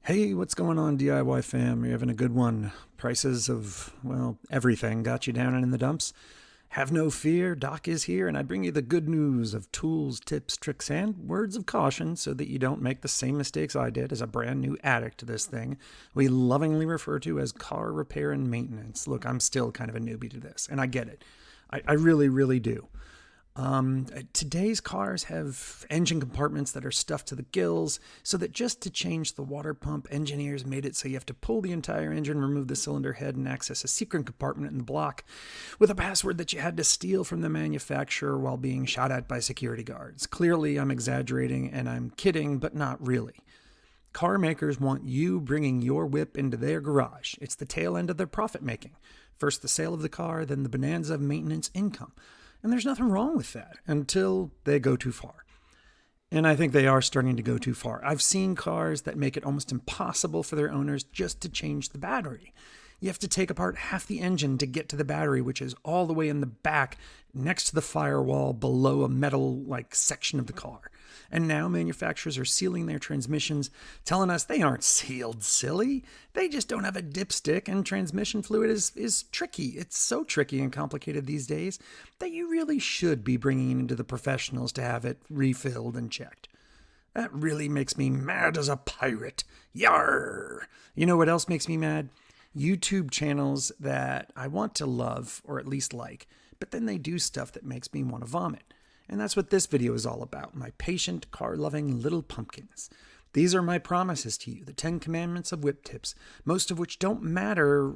Hey, what's going on, DIY fam? You're having a good one. Prices of, well, everything got you down and in the dumps? Have no fear, Doc is here, and I bring you the good news of tools, tips, tricks, and words of caution so that you don't make the same mistakes I did as a brand new addict to this thing we lovingly refer to as car repair and maintenance. Look, I'm still kind of a newbie to this, and I get it. I really, really do. Today's cars have engine compartments that are stuffed to the gills, so that just to change the water pump, engineers made it so you have to pull the entire engine, remove the cylinder head, and access a secret compartment in the block with a password that you had to steal from the manufacturer while being shot at by security guards. Clearly, I'm exaggerating and I'm kidding, but not really. Car makers want you bringing your whip into their garage. It's the tail end of their profit making. First the sale of the car, then the bonanza of maintenance income. And there's nothing wrong with that until they go too far. And I think they are starting to go too far. I've seen cars that make it almost impossible for their owners just to change the battery. You have to take apart half the engine to get to the battery, which is all the way in the back next to the firewall below a metal section of the car. And now manufacturers are sealing their transmissions, telling us they aren't sealed, silly. They just don't have a dipstick, and transmission fluid is tricky. It's so tricky and complicated these days that you really should be bringing it into the professionals to have it refilled and checked. That really makes me mad as a pirate. Yarr! You know what else makes me mad? YouTube channels that I want to love, or at least like, but then they do stuff that makes me want to vomit. And that's what this video is all about, my patient, car-loving little pumpkins. These are my promises to you, the 10 commandments of whip tips, most of which don't matter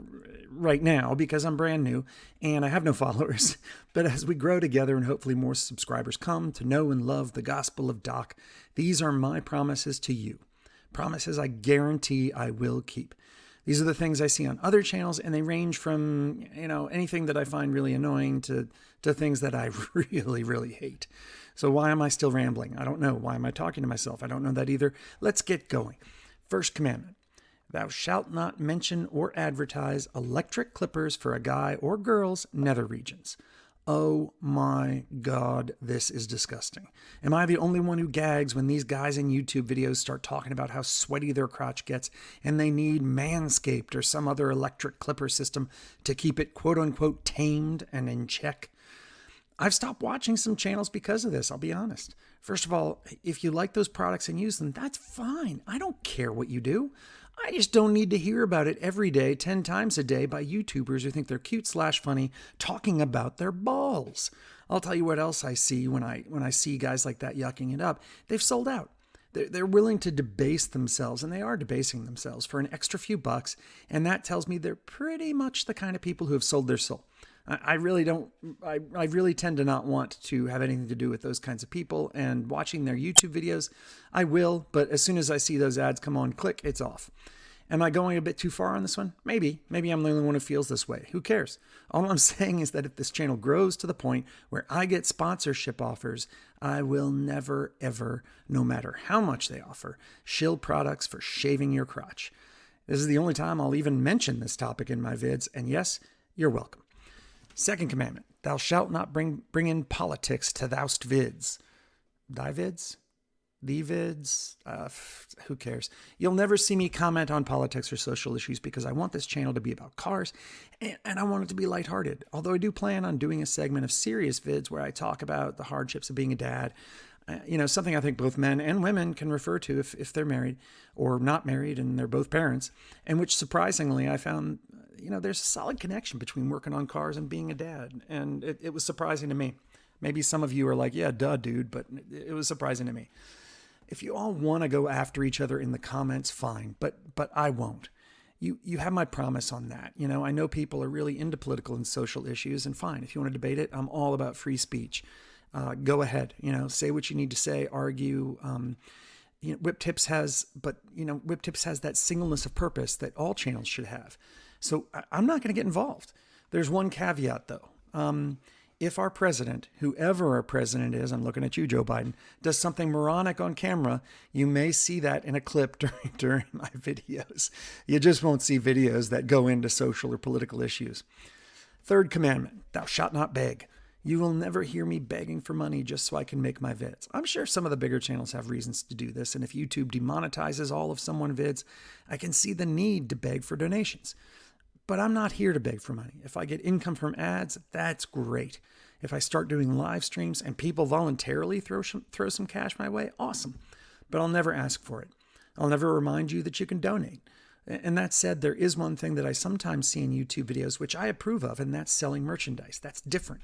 right now because I'm brand new and I have no followers. But as we grow together and hopefully more subscribers come to know and love the gospel of Doc, these are my promises to you. Promises I guarantee I will keep. These are the things I see on other channels, and they range from, anything that I find really annoying to things that I really, really hate. So why am I still rambling? I don't know. Why am I talking to myself? I don't know that either. Let's get going. First commandment. Thou shalt not mention or advertise electric clippers for a guy or girl's nether regions. Oh my God, this is disgusting. Am I the only one who gags when these guys in YouTube videos start talking about how sweaty their crotch gets and they need Manscaped or some other electric clipper system to keep it quote unquote tamed and in check? I've stopped watching some channels because of this, I'll be honest. First of all, if you like those products and use them, that's fine. I don't care what you do. I just don't need to hear about it every day, 10 times a day by YouTubers who think they're cute/funny talking about their balls. I'll tell you what else I see when I see guys like that yucking it up. They've sold out. They're willing to debase themselves, and they are debasing themselves for an extra few bucks, and that tells me they're pretty much the kind of people who have sold their soul. I really tend to not want to have anything to do with those kinds of people, and watching their YouTube videos, I will, but as soon as I see those ads come on, click, it's off. Am I going a bit too far on this one? Maybe. Maybe I'm the only one who feels this way. Who cares? All I'm saying is that if this channel grows to the point where I get sponsorship offers, I will never, ever, no matter how much they offer, shill products for shaving your crotch. This is the only time I'll even mention this topic in my vids, and yes, you're welcome. Second commandment, thou shalt not bring in politics to thou'st vids. Thy vids? The vids? Who cares? You'll never see me comment on politics or social issues because I want this channel to be about cars and I want it to be lighthearted. Although I do plan on doing a segment of serious vids where I talk about the hardships of being a dad. Something I think both men and women can refer to if they're married or not married and they're both parents, and which surprisingly I found, there's a solid connection between working on cars and being a dad. And it was surprising to me. Maybe some of you are like, yeah, duh, dude, but it was surprising to me. If you all want to go after each other in the comments, fine, but I won't. You have my promise on that. I know people are really into political and social issues, and fine, if you want to debate it, I'm all about free speech. Go ahead, say what you need to say, argue. Whip Tips has that singleness of purpose that all channels should have. So I'm not going to get involved. There's one caveat though. If our president, whoever our president is, I'm looking at you, Joe Biden, does something moronic on camera, you may see that in a clip during my videos. You just won't see videos that go into social or political issues. Third commandment, thou shalt not beg. You will never hear me begging for money just so I can make my vids. I'm sure some of the bigger channels have reasons to do this, and if YouTube demonetizes all of someone's vids, I can see the need to beg for donations. But I'm not here to beg for money. If I get income from ads, that's great. If I start doing live streams and people voluntarily throw some cash my way, awesome. But I'll never ask for it. I'll never remind you that you can donate. And that said, there is one thing that I sometimes see in YouTube videos which I approve of, and that's selling merchandise. That's different.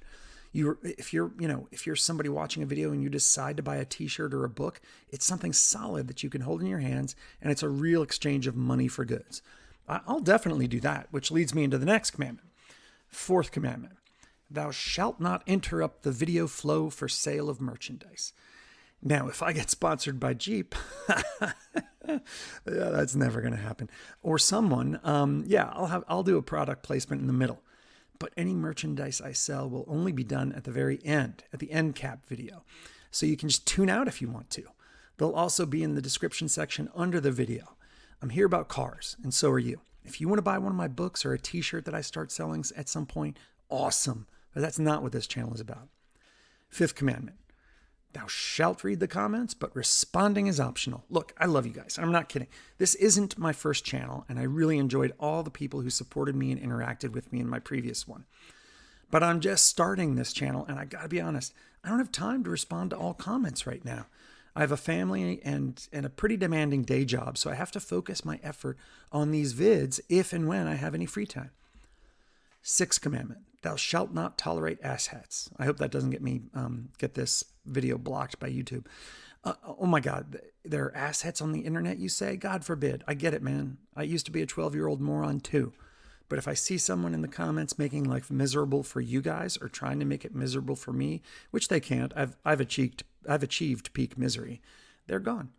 If you're somebody watching a video and you decide to buy a t-shirt or a book, it's something solid that you can hold in your hands, and it's a real exchange of money for goods. I'll definitely do that, which leads me into the next commandment. Fourth commandment, thou shalt not interrupt the video flow for sale of merchandise. Now, if I get sponsored by Jeep, yeah, that's never going to happen. Or someone, I'll do a product placement in the middle. But any merchandise I sell will only be done at the very end, at the end cap video. So you can just tune out if you want to. They'll also be in the description section under the video. I'm here about cars, and so are you. If you want to buy one of my books or a t-shirt that I start selling at some point, awesome. But that's not what this channel is about. Fifth commandment. Thou shalt read the comments, but responding is optional. Look, I love you guys. I'm not kidding. This isn't my first channel, and I really enjoyed all the people who supported me and interacted with me in my previous one. But I'm just starting this channel, and I gotta be honest, I don't have time to respond to all comments right now. I have a family and a pretty demanding day job, so I have to focus my effort on these vids if and when I have any free time. Sixth commandment, thou shalt not tolerate asshats. I hope that doesn't get this video blocked by YouTube. Oh my God, there are asshats on the internet, you say? God forbid. I get it, man. I used to be a 12-year-old moron too. But if I see someone in the comments making life miserable for you guys or trying to make it miserable for me, which they can't, I've achieved peak misery, they're gone.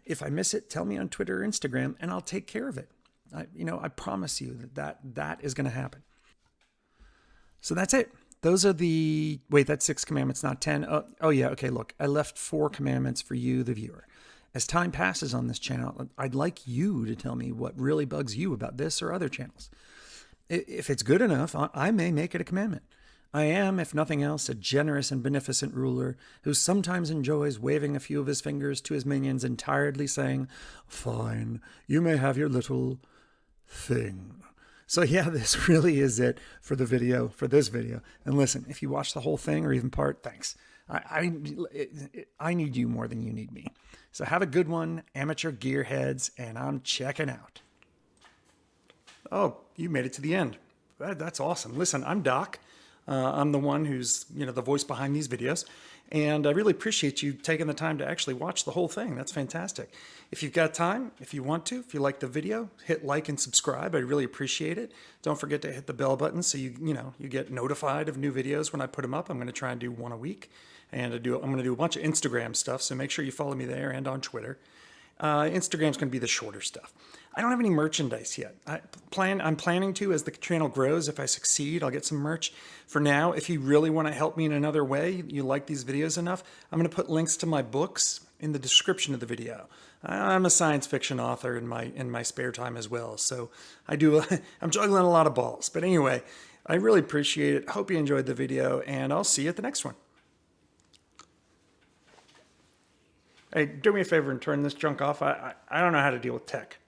If I miss it, tell me on Twitter or Instagram, and I'll take care of it. I promise you that is going to happen. So that's it. Those are that's 6 commandments, not 10. Oh yeah, okay, look, I left 4 commandments for you, the viewer. As time passes on this channel, I'd like you to tell me what really bugs you about this or other channels. If it's good enough, I may make it a commandment. I am, if nothing else, a generous and beneficent ruler who sometimes enjoys waving a few of his fingers to his minions and tiredly saying, "Fine, you may have your little thing." So yeah, this really is it for this video. And listen, if you watch the whole thing or even part, thanks. I need you more than you need me. So have a good one, amateur gearheads, and I'm checking out. Oh, you made it to the end. That's awesome. Listen, I'm Doc. I'm the one who's, the voice behind these videos. And I really appreciate you taking the time to actually watch the whole thing. That's fantastic. If you've got time, if you want to, if you like the video, hit like and subscribe. I really appreciate it. Don't forget to hit the bell button so you get notified of new videos when I put them up. I'm going to try and do one a week. And I'm going to do a bunch of Instagram stuff, so make sure you follow me there and on Twitter. Instagram's going to be the shorter stuff. I don't have any merchandise yet. I'm planning to as the channel grows. If I succeed, I'll get some merch. For now, if you really want to help me in another way, you like these videos enough, I'm going to put links to my books in the description of the video. I'm a science fiction author in my spare time as well, so I'm juggling a lot of balls. But anyway, I really appreciate it. Hope you enjoyed the video, and I'll see you at the next one. Hey, do me a favor and turn this junk off. I don't know how to deal with tech.